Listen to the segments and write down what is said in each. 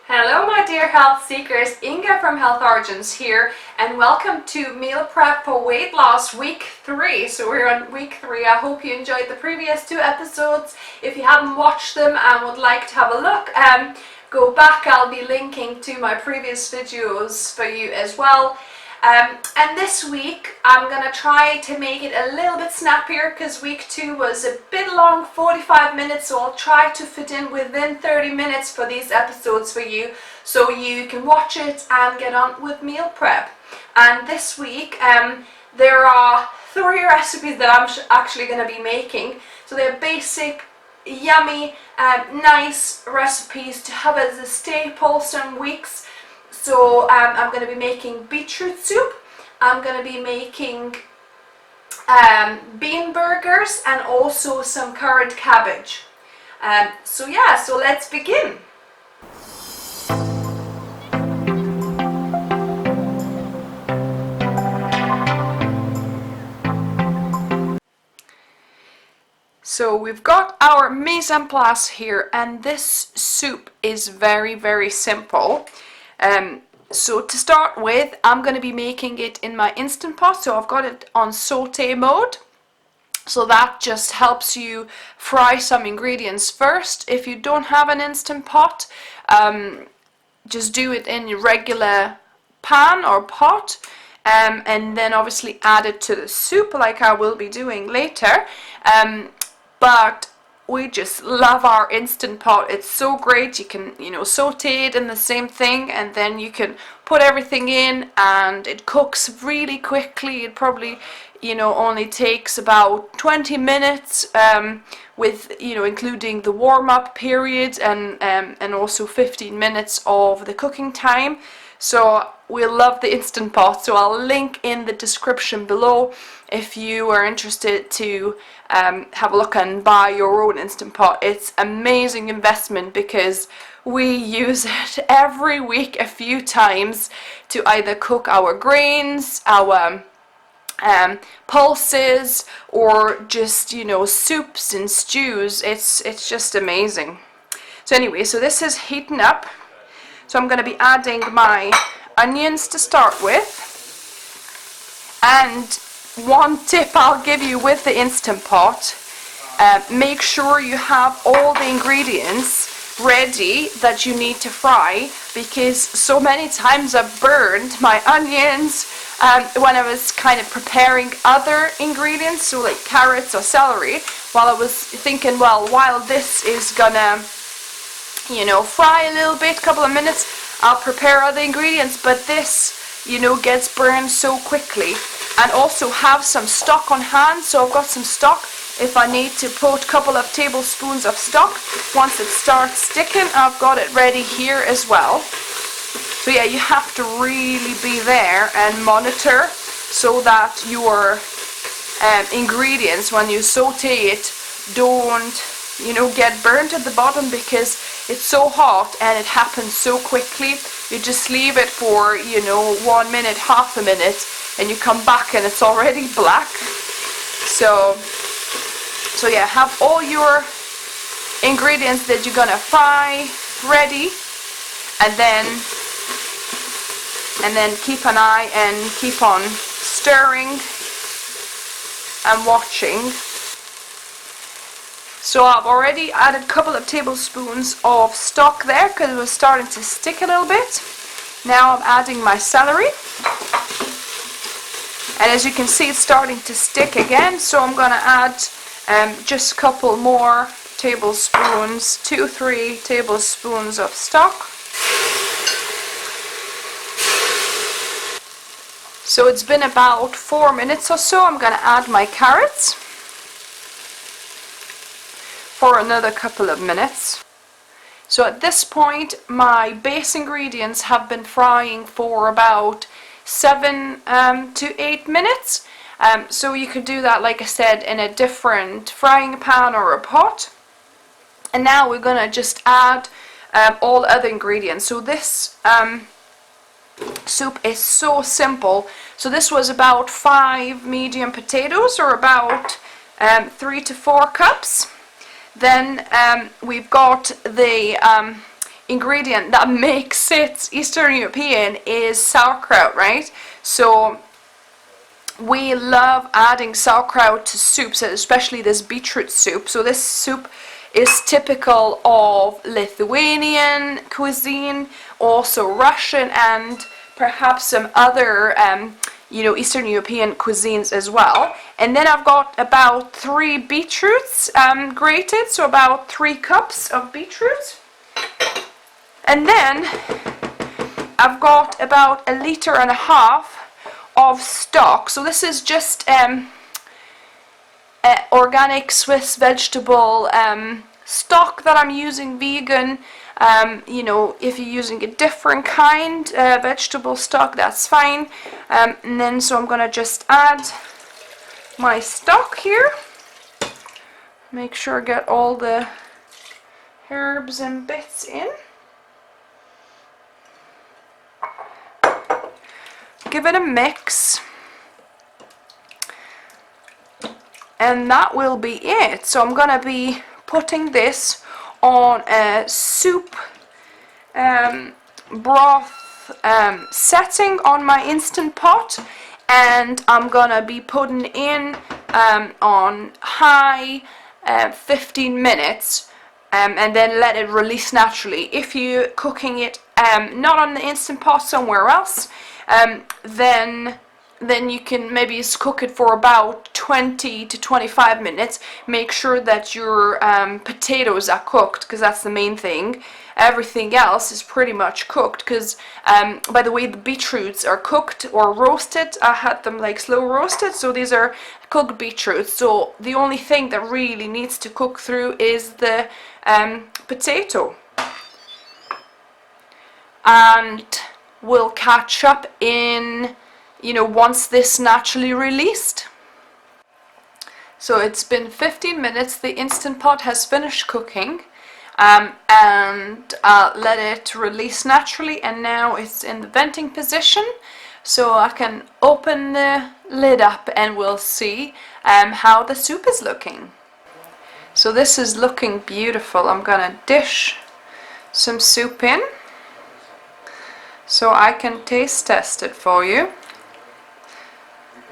Hello my dear health seekers, Inga from Health Origins here, and welcome to Meal Prep for Weight Loss Week 3. So we're on Week 3. I hope you enjoyed the previous 2 episodes. If you haven't watched them and would like to have a look, go back. I'll be linking to my previous videos for you as well. And this week I'm going to try to make it a little bit snappier because week 2 was a bit long, 45 minutes, so I'll try to fit in within 30 minutes for these episodes for you so you can watch it and get on with meal prep. And this week there are 3 recipes that I'm actually going to be making. So they're basic, yummy, nice recipes to have as a staple some weeks. So I'm going to be making beetroot soup, I'm going to be making bean burgers and also some curried cabbage. So let's begin. So we've got our mise en place here, and this soup is very simple. So to start with, I'm going to be making it in my Instant Pot, so I've got it on saute mode. So that just helps you fry some ingredients first. If you don't have an Instant Pot, just do it in your regular pan or pot, and then obviously add it to the soup like I will be doing later. But we just love our Instant Pot. It's so great. You can, saute it in the same thing, and then you can put everything in and it cooks really quickly. It probably, only takes about 20 minutes with, including the warm-up period and also 15 minutes of the cooking time. So we love the Instant Pot, so I'll link in the description below if you are interested to have a look and buy your own Instant Pot. It's amazing investment because we use it every week a few times to either cook our grains, our pulses, or just soups and stews. It's just amazing. So anyway, so this is heating up. So I'm going to be adding my onions to start with. And one tip I'll give you with the Instant Pot, make sure you have all the ingredients ready that you need to fry, because so many times I've burned my onions when I was kind of preparing other ingredients, so like carrots or celery, while I was thinking, well, while this is gonna fry a little bit, couple of minutes, I'll prepare other ingredients, but this gets burned so quickly. And also have some stock on hand, so I've got some stock if I need to put a couple of tablespoons of stock. Once it starts sticking, I've got it ready here as well. So yeah, you have to really be there and monitor so that your ingredients, when you saute it, don't get burnt at the bottom, because it's so hot and it happens so quickly. You just leave it for 1 minute, half a minute, and you come back and it's already black. So yeah, have all your ingredients that you're gonna fry ready, and then keep an eye and keep on stirring and watching. So I've already added a couple of tablespoons of stock there because it was starting to stick a little bit. Now I'm adding my celery. And as you can see, it's starting to stick again, so I'm going to add just a couple more tablespoons, 2-3 tablespoons of stock. So it's been about 4 minutes or so. I'm going to add my carrots for another couple of minutes. So at this point, my base ingredients have been frying for about 7 to 8 minutes. So you could do that, like I said, in a different frying pan or a pot. And now we're going to just add all the other ingredients. So this soup is so simple. So this was about 5 medium potatoes, or about 3 to 4 cups. Then we've got the ingredient that makes it Eastern European is sauerkraut, right? So we love adding sauerkraut to soups, especially this beetroot soup. So this soup is typical of Lithuanian cuisine, also Russian, and perhaps some other Eastern European cuisines as well. And then I've got about 3 beetroots grated, so about 3 cups of beetroot. And then I've got about 1.5 litres of stock. So this is just organic Swiss vegetable stock that I'm using, vegan. If you're using a different kind vegetable stock, that's fine. And then so I'm gonna just add my stock here. Make sure I get all the herbs and bits in. Give it a mix. And that will be it. So I'm gonna be putting this on a soup broth setting on my Instant Pot, and I'm gonna be putting in on high 15 minutes and then let it release naturally. If you're cooking it not on the Instant Pot, somewhere else, then you can maybe cook it for about 20 to 25 minutes. Make sure that your potatoes are cooked, because that's the main thing. Everything else is pretty much cooked, because by the way, the beetroots are cooked or roasted. I had them like slow roasted, so these are cooked beetroots. So the only thing that really needs to cook through is the potato. And we'll catch up in once this naturally released. So it's been 15 minutes, the Instant Pot has finished cooking, and let it release naturally, and now it's in the venting position, so I can open the lid up and we'll see how the soup is looking. So this is looking beautiful. I'm gonna dish some soup in so I can taste test it for you.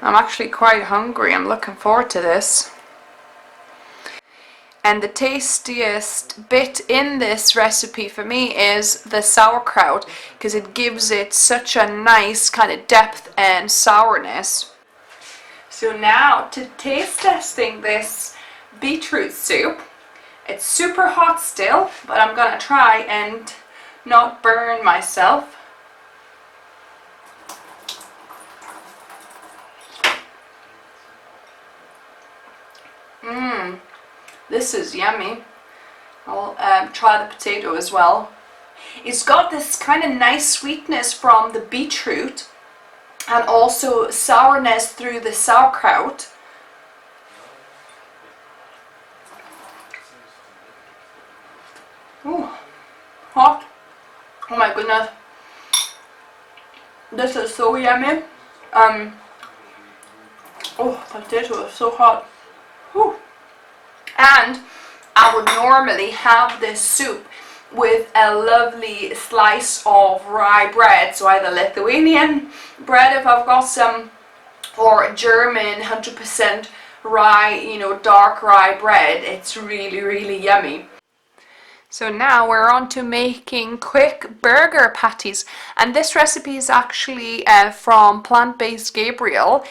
I'm actually quite hungry. I'm looking forward to this. And the tastiest bit in this recipe for me is the sauerkraut, because it gives it such a nice kind of depth and sourness. So now to taste testing this beetroot soup. It's super hot still, but I'm gonna try and not burn myself. This is yummy. I'll try the potato as well. It's got this kind of nice sweetness from the beetroot and also sourness through the sauerkraut. Ooh, hot. Oh my goodness. This is so yummy. Oh, potato is so hot. Whew. And I would normally have this soup with a lovely slice of rye bread, so either Lithuanian bread if I've got some, or German 100% rye, dark rye bread. It's really, really yummy. So now we're on to making quick burger patties, and this recipe is actually from Plant-Based Gabriel,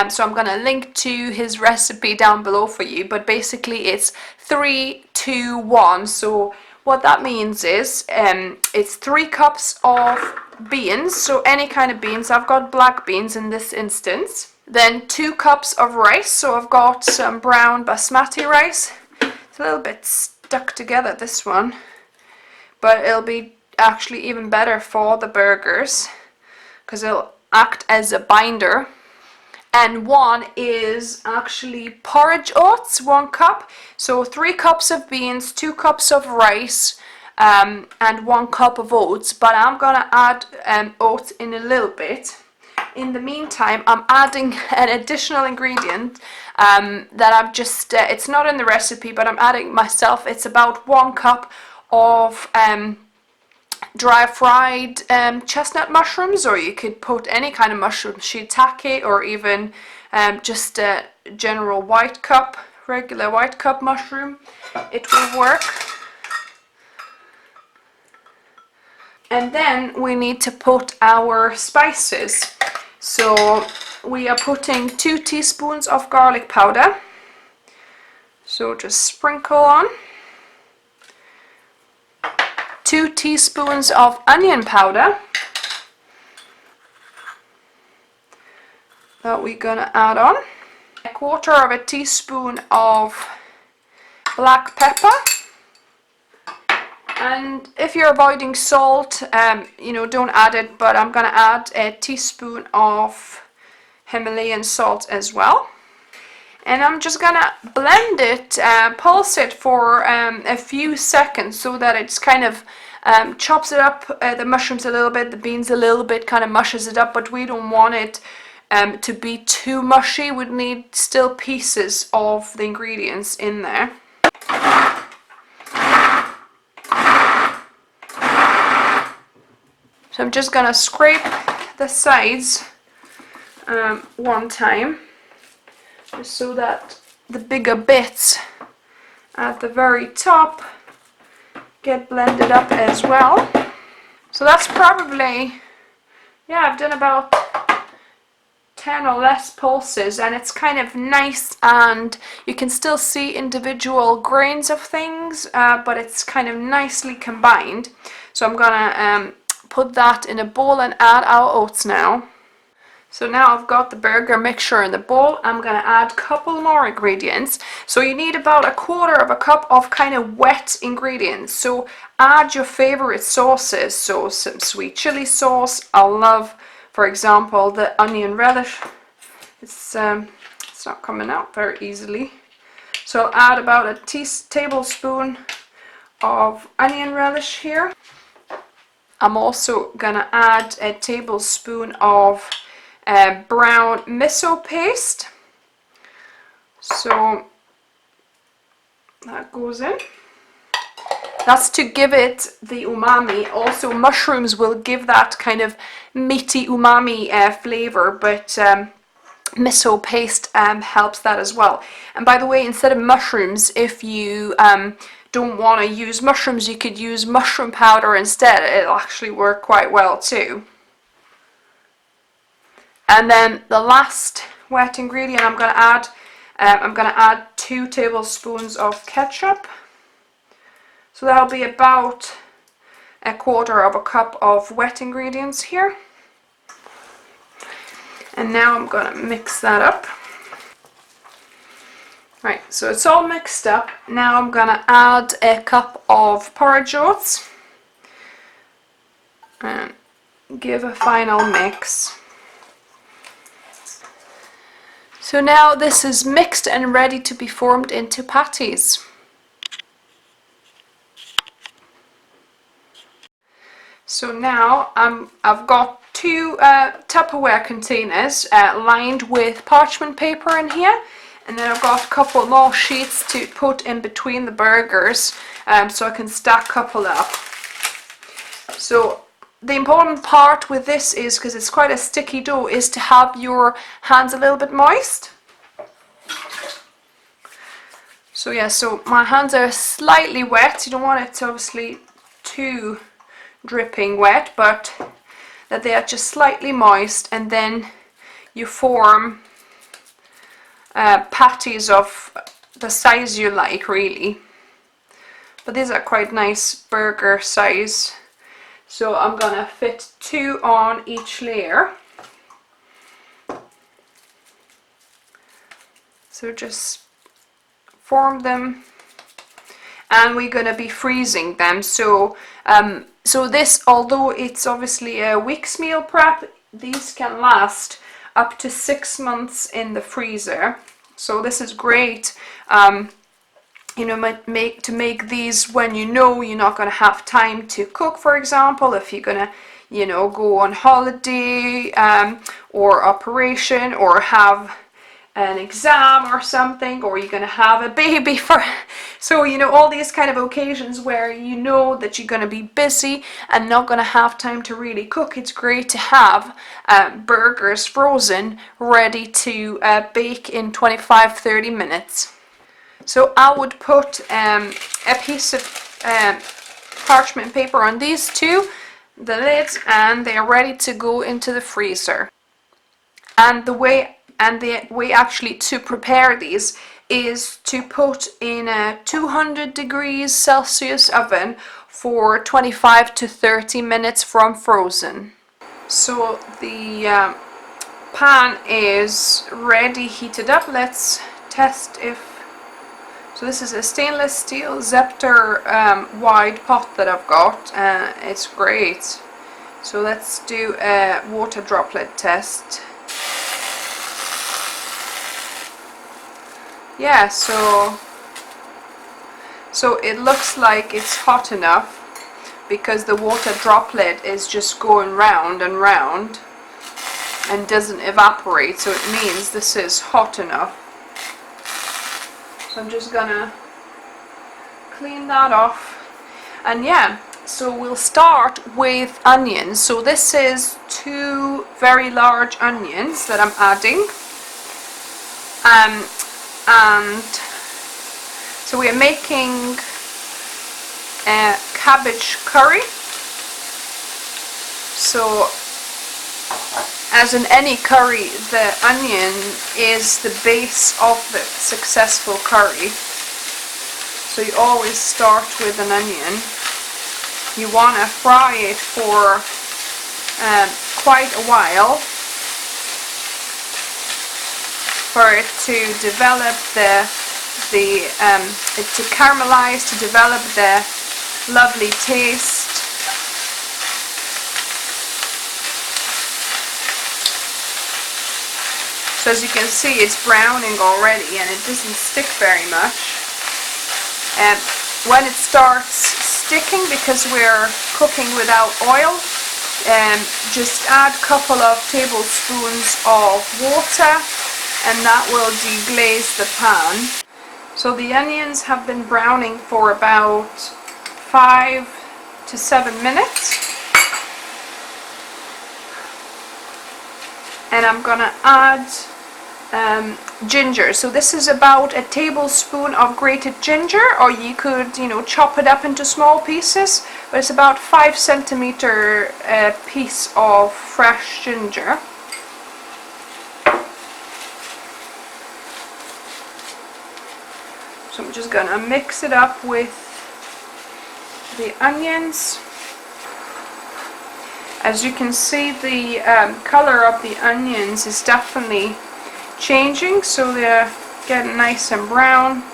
so I'm going to link to his recipe down below for you, but basically it's 3, 2, 1, so what that means is it's 3 cups of beans, so any kind of beans. I've got black beans in this instance. Then 2 cups of rice, so I've got some brown basmati rice. It's a little bit stuck together, this one, but it'll be actually even better for the burgers because it'll act as a binder. And 1 is actually porridge oats, 1 cup. So 3 cups of beans, 2 cups of rice, and 1 cup of oats, but I'm gonna add oats in a little bit. In the meantime, I'm adding an additional ingredient that I've just, it's not in the recipe, but I'm adding myself. It's about 1 cup of dry fried chestnut mushrooms, or you could put any kind of mushroom, shiitake, or even just a general regular white cup mushroom. It will work. And then we need to put our spices. So we are putting 2 teaspoons of garlic powder. So just sprinkle on. 2 teaspoons of onion powder that we're gonna add on. 1/4 teaspoon of black pepper. And if you're avoiding salt, you know, don't add it, but I'm gonna add a teaspoon of Himalayan salt as well. And I'm just gonna blend it, pulse it for a few seconds so that it's kind of chops it up, the mushrooms a little bit, the beans a little bit, kind of mushes it up, but we don't want it to be too mushy. We need still pieces of the ingredients in there. So I'm just gonna scrape the sides one time, just so that the bigger bits at the very top get blended up as well. So that's probably, yeah, I've done about 10 or less pulses, and it's kind of nice, and you can still see individual grains of things, but it's kind of nicely combined. So I'm gonna put that in a bowl and add our oats now. So now I've got the burger mixture in the bowl. I'm gonna add a couple more ingredients. So you need about 1/4 cup of kind of wet ingredients. So add your favorite sauces. So some sweet chili sauce. I love, for example, the onion relish. It's not coming out very easily. So I'll add about a tablespoon of onion relish here. I'm also gonna add a tablespoon of brown miso paste. So that goes in. That's to give it the umami. Also, mushrooms will give that kind of meaty umami flavor, but miso paste helps that as well. And by the way, instead of mushrooms, if you don't want to use mushrooms, you could use mushroom powder instead. It'll actually work quite well too. And then the last wet ingredient I'm going to add 2 tablespoons of ketchup. So that'll be about 1/4 cup of wet ingredients here. And now I'm going to mix that up. Right, so it's all mixed up. Now I'm going to add 1 cup of porridge oats and give a final mix. So now this is mixed and ready to be formed into patties. So now I've got 2 Tupperware containers lined with parchment paper in here. And then I've got a couple more sheets to put in between the burgers, so I can stack a couple up. So the important part with this is, because it's quite a sticky dough, is to have your hands a little bit moist. So yeah, so my hands are slightly wet. You don't want it to obviously too dripping wet, but that they are just slightly moist, and then you form patties of the size you like, really. But these are quite nice burger size, so I'm gonna fit 2 on each layer. So just form them, and we're gonna be freezing them. So so this, although it's obviously a week's meal prep, these can last up to 6 months in the freezer. So this is great, you know, to make these when you know you're not going to have time to cook, for example, if you're going to, you know, go on holiday or operation, or have an exam or something, or you're going to have a baby for, so you know, all these kind of occasions where you know that you're going to be busy and not going to have time to really cook. It's great to have burgers frozen ready to bake in 25-30 minutes. So I would put a piece of parchment paper on these two, the lids, and they are ready to go into the freezer. And the way actually to prepare these is to put in a 200 degrees Celsius oven for 25 to 30 minutes from frozen. So the pan is ready, heated up. Let's test if. So this is a stainless steel Zepter wide pot that I've got. It's great. So let's do a water droplet test. Yeah, so it looks like it's hot enough because the water droplet is just going round and round and doesn't evaporate, so it means this is hot enough. So I'm just gonna clean that off. And yeah, so we'll start with onions. So this is 2 very large onions that I'm adding. And so we are making a cabbage curry. So as in any curry, the onion is the base of the successful curry. So you always start with an onion. You want to fry it for quite a while for it to develop to caramelize, to develop the lovely taste. So as you can see, it's browning already and it doesn't stick very much. And when it starts sticking, because we're cooking without oil, just add a couple of tablespoons of water and that will deglaze the pan. So the onions have been browning for about 5 to 7 minutes. And I'm gonna add ginger. So this is about a tablespoon of grated ginger, or you could, you know, chop it up into small pieces, but it's about 5 centimeter piece of fresh ginger. So I'm just gonna mix it up with the onions. As you can see, the color of the onions is definitely changing, so they're getting nice and brown.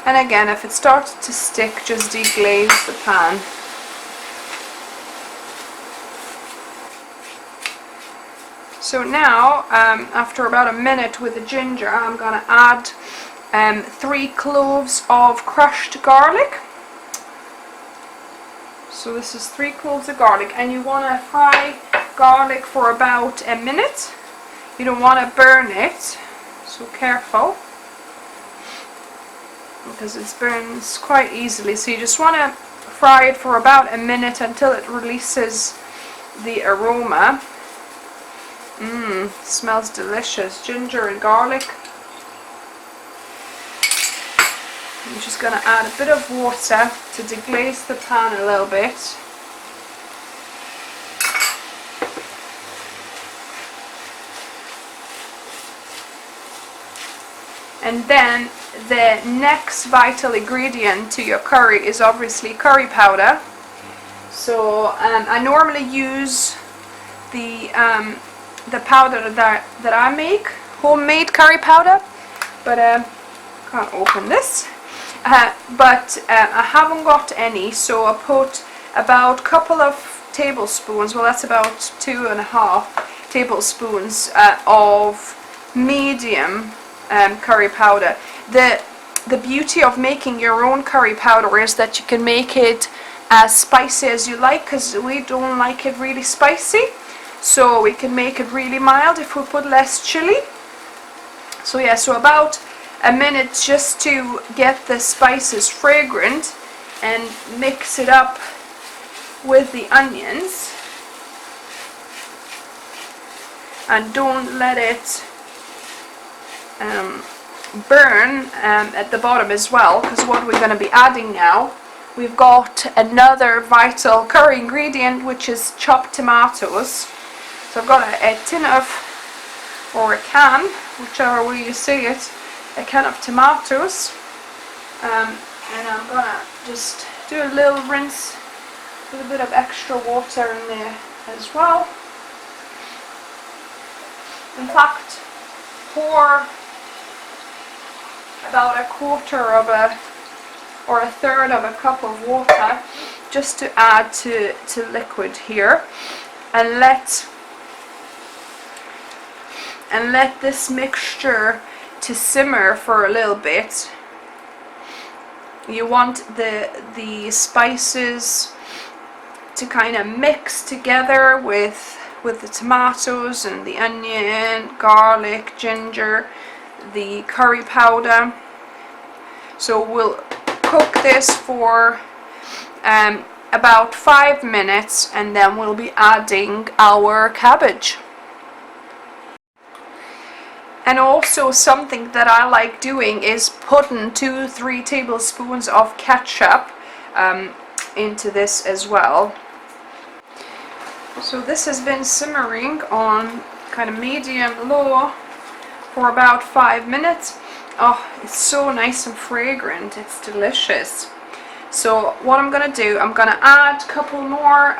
And again, if it starts to stick, just deglaze the pan. So now, after about a minute with the ginger, I'm going to add 3 cloves of crushed garlic. So this is 3 cloves of garlic, and you want to fry garlic for about a minute. You don't want to burn it, so careful, because it burns quite easily. So you just want to fry it for about a minute until it releases the aroma. Smells delicious. Ginger and garlic. I'm just going to add a bit of water to deglaze the pan a little bit. And then the next vital ingredient to your curry is obviously curry powder. So I normally use the powder that I make, homemade curry powder, but can't open this. But I haven't got any, so I put about a couple of tablespoons, well that's about 2.5 tablespoons of medium curry powder. The beauty of making your own curry powder is that you can make it as spicy as you like, because we don't like it really spicy. so we can make it really mild if we put less chili. So yeah, so about a minute just to get the spices fragrant and mix it up with the onions, and don't let it burn at the bottom as well, because what we're going to be adding now, we've got another vital curry ingredient, which is chopped tomatoes. So I've got a tin of, or a can, whichever way you say it, a can of tomatoes, and I'm gonna just do a little rinse with a bit of extra water in there as well. In fact, pour about a quarter of a, or a third of a cup of water just to add to liquid here, and let this mixture to simmer for a little bit. You want the spices to kind of mix together with the tomatoes and the onion, garlic, ginger, the curry powder. So we'll cook this for about 5 minutes, and then we'll be adding our cabbage. And also something that I like doing is putting 2-3 tablespoons of ketchup into this as well. So this has been simmering on kind of medium low for about 5 minutes. Oh, it's so nice and fragrant, it's delicious. So what I'm going to do, I'm going to add a couple more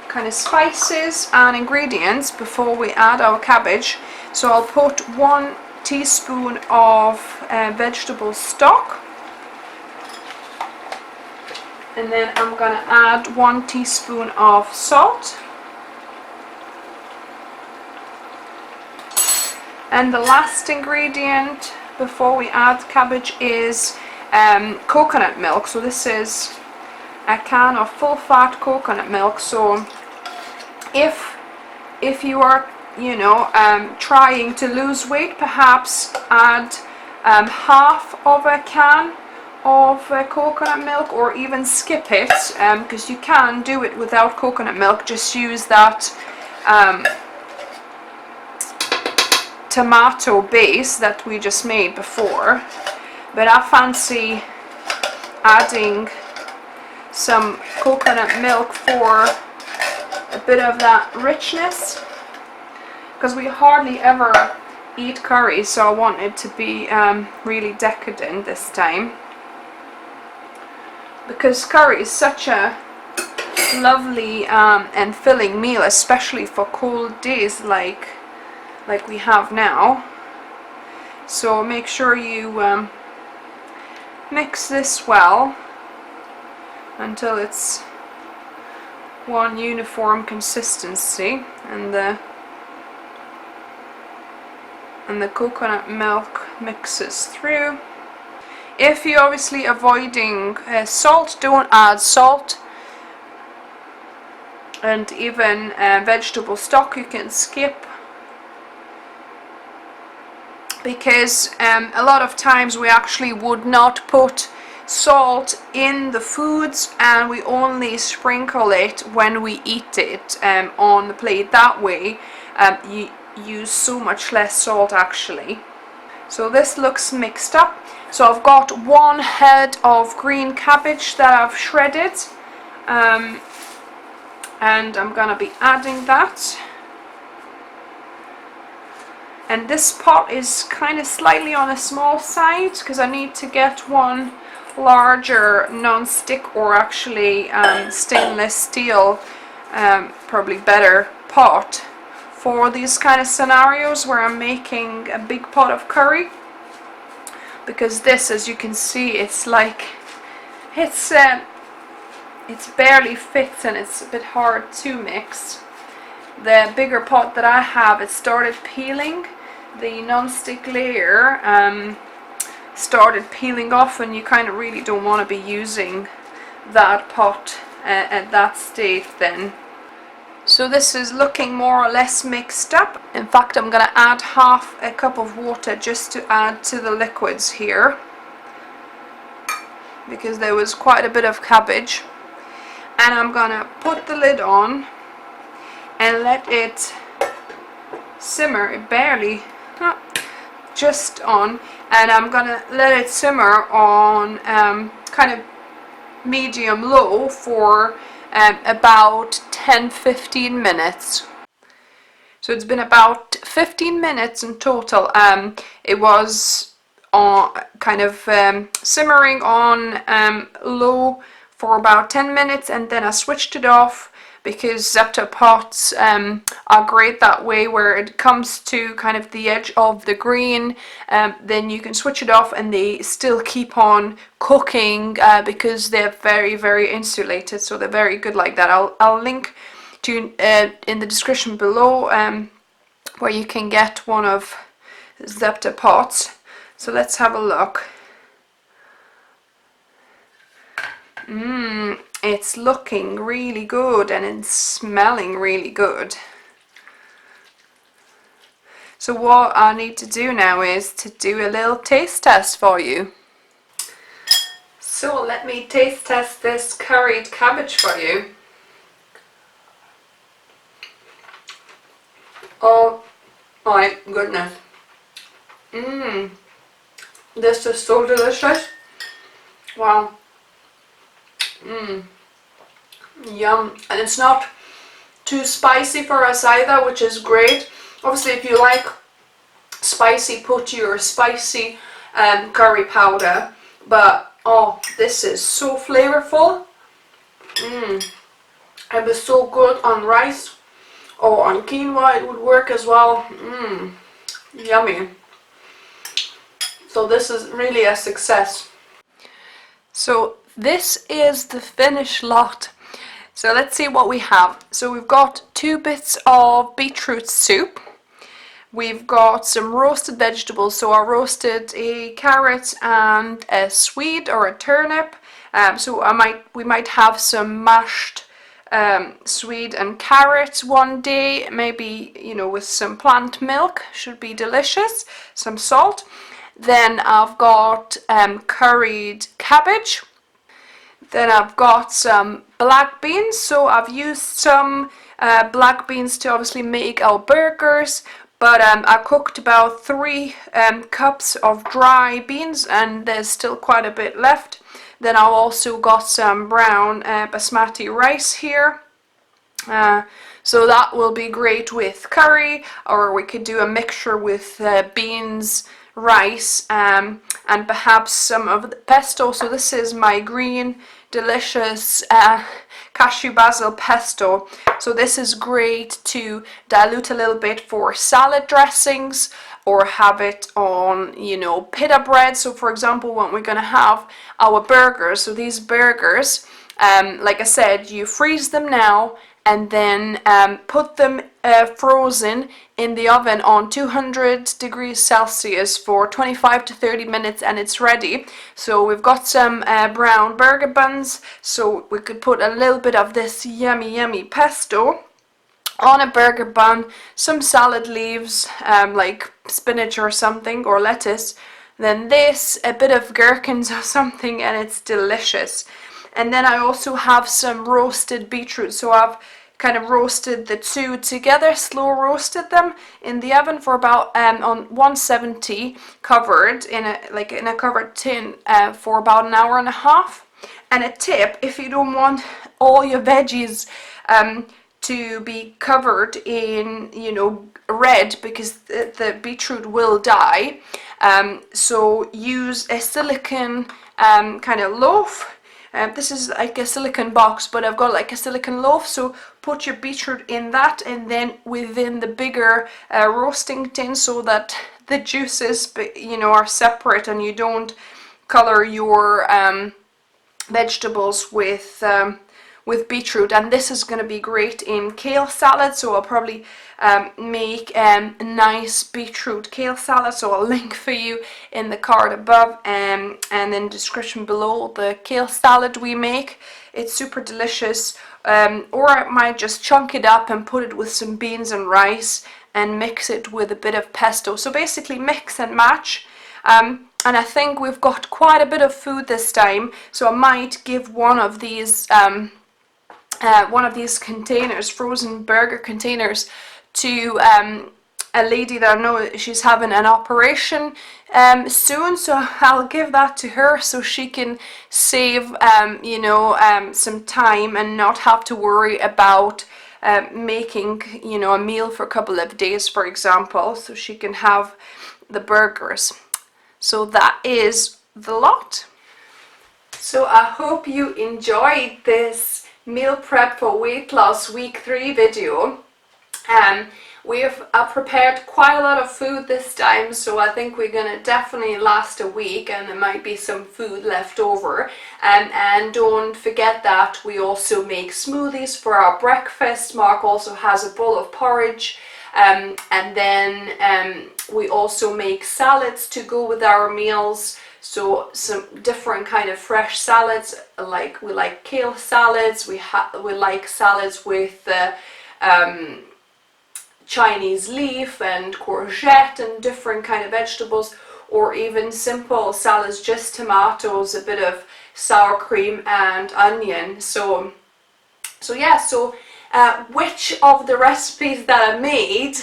kind of spices and ingredients before we add our cabbage. So I'll put 1 teaspoon of vegetable stock, and then I'm going to add 1 teaspoon of salt, and the last ingredient before we add cabbage is coconut milk. So this is a can of full fat coconut milk. So if you are trying to lose weight, perhaps add half of a can of coconut milk, or even skip it, because you can do it without coconut milk. Just use that tomato base that we just made before. But I fancy adding some coconut milk for a bit of that richness, because we hardly ever eat curry, so I want it to be really decadent this time, because curry is such a lovely and filling meal, especially for cold days like we have now. So make sure you mix this well until it's one uniform consistency, and the coconut milk mixes through. If you're obviously avoiding salt, don't add salt, and even vegetable stock you can skip, because a lot of times we actually would not put salt in the foods, and we only sprinkle it when we eat it on the plate. That way you use so much less salt actually. So this looks mixed up. So I've got 1 head of green cabbage that I've shredded, and I'm gonna be adding that. And this pot is kind of slightly on a small side, because I need to get 1 larger non-stick, or actually stainless steel, probably better pot for these kind of scenarios where I'm making a big pot of curry. Because this, as you can see, it's like it's barely fits, and it's a bit hard to mix. The bigger pot that I have, it started peeling. The non-stick layer started peeling off, and you kind of really don't want to be using that pot at that state then. So this is looking more or less mixed up. In fact, I'm going to add half a cup of water just to add to the liquids here, because there was quite a bit of cabbage. And I'm going to put the lid on and let it simmer, barely, just on, and I'm going to let it simmer on kind of medium low for about 10-15 minutes. So it's been about 15 minutes in total. It was on kind of simmering on low for about 10 minutes, and then I switched it off because Zepta pots are great that way, where it comes to kind of the edge of the green, then you can switch it off and they still keep on cooking because they're very, very insulated, so they're very good like that. I'll link to in the description below where you can get one of Zepta pots. So let's have a look. It's looking really good and it's smelling really good. So what I need to do now is to do a little taste test for you. So let me taste test this curried cabbage for you. Oh my goodness. This is so delicious. Wow. Yum. And it's not too spicy for us either, which is great. Obviously, if you like spicy, put your spicy curry powder. But oh, this is so flavorful. It was so good on rice or on quinoa. It would work as well. Yummy. So this is really a success. So this is the finished lot. So let's see what we have. So we've got 2 bits of beetroot soup. We've got some roasted vegetables. So I roasted a carrot and a swede or a turnip. So we might have some mashed swede and carrots one day, maybe, you know, with some plant milk. Should be delicious. Some salt. Then I've got curried cabbage. Then I've got some black beans, so I've used some black beans to obviously make our burgers, but I cooked about 3 cups of dry beans and there's still quite a bit left. Then I've also got some brown basmati rice here. So that will be great with curry, or we could do a mixture with beans, rice, and perhaps some of the pesto. So this is my green delicious cashew basil pesto. So this is great to dilute a little bit for salad dressings or have it on, you know, pita bread. So for example, when we're going to have our burgers, so these burgers, like I said, you freeze them now and then put them frozen in the oven on 200 degrees Celsius for 25 to 30 minutes and it's ready. So we've got some brown burger buns, so we could put a little bit of this yummy pesto on a burger bun, some salad leaves like spinach or something, or lettuce, then this, a bit of gherkins or something, and it's delicious. And then I also have some roasted beetroot, so I've kind of roasted the 2 together, slow roasted them in the oven for about on 170, covered in a covered tin for about an hour and a half. And a tip, if you don't want all your veggies to be covered in, you know, red, because the beetroot will die, so use a silicone kind of loaf. This is like a silicone box, but I've got like a silicone loaf, so put your beetroot in that and then within the bigger roasting tin, so that the juices, you know, are separate and you don't color your vegetables with with beetroot, and this is going to be great in kale salad, so I'll probably make a nice beetroot kale salad, so I'll link for you in the card above and in the description below the kale salad we make. It's super delicious, or I might just chunk it up and put it with some beans and rice and mix it with a bit of pesto, so basically mix and match. And I think we've got quite a bit of food this time, so I might give one of these containers, frozen burger containers, to a lady that I know she's having an operation soon, so I'll give that to her so she can save some time and not have to worry about making a meal for a couple of days, for example, so she can have the burgers. So that is the lot. So I hope you enjoyed this meal prep for weight loss week 3 video. I've prepared quite a lot of food this time, so I think we're gonna definitely last a week, and there might be some food left over. And don't forget that we also make smoothies for our breakfast. Mark also has a bowl of porridge. And then we also make salads to go with our meals, so some different kind of fresh salads, like we like kale salads, we like salads with Chinese leaf and courgette and different kind of vegetables, or even simple salads, just tomatoes, a bit of sour cream and onion. So yeah, which of the recipes that I made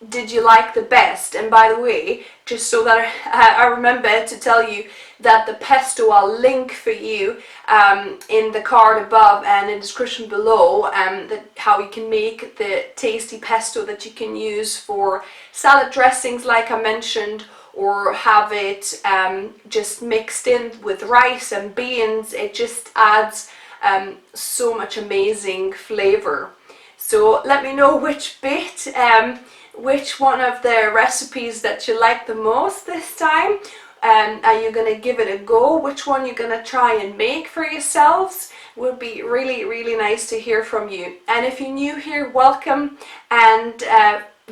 did you like the best? And by the way, just so that I remember to tell you that the pesto I'll link for you in the card above and in the description below, how you can make the tasty pesto that you can use for salad dressings like I mentioned, or have it just mixed in with rice and beans. It just adds so much amazing flavor. So let me know which one of the recipes that you like the most this time. Are you gonna give it a go? Which one you're gonna try and make for yourselves? Would be really, really nice to hear from you. And if you're new here, welcome, and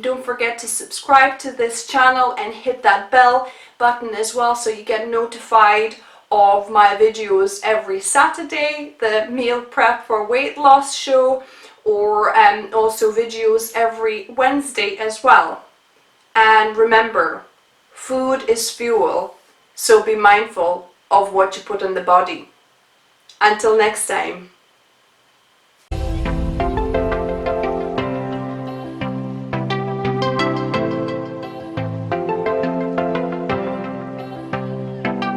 don't forget to subscribe to this channel and hit that bell button as well, so you get notified of my videos every Saturday, the meal prep for weight loss show, or also videos every Wednesday as well. And remember, food is fuel, so be mindful of what you put in the body. Until next time.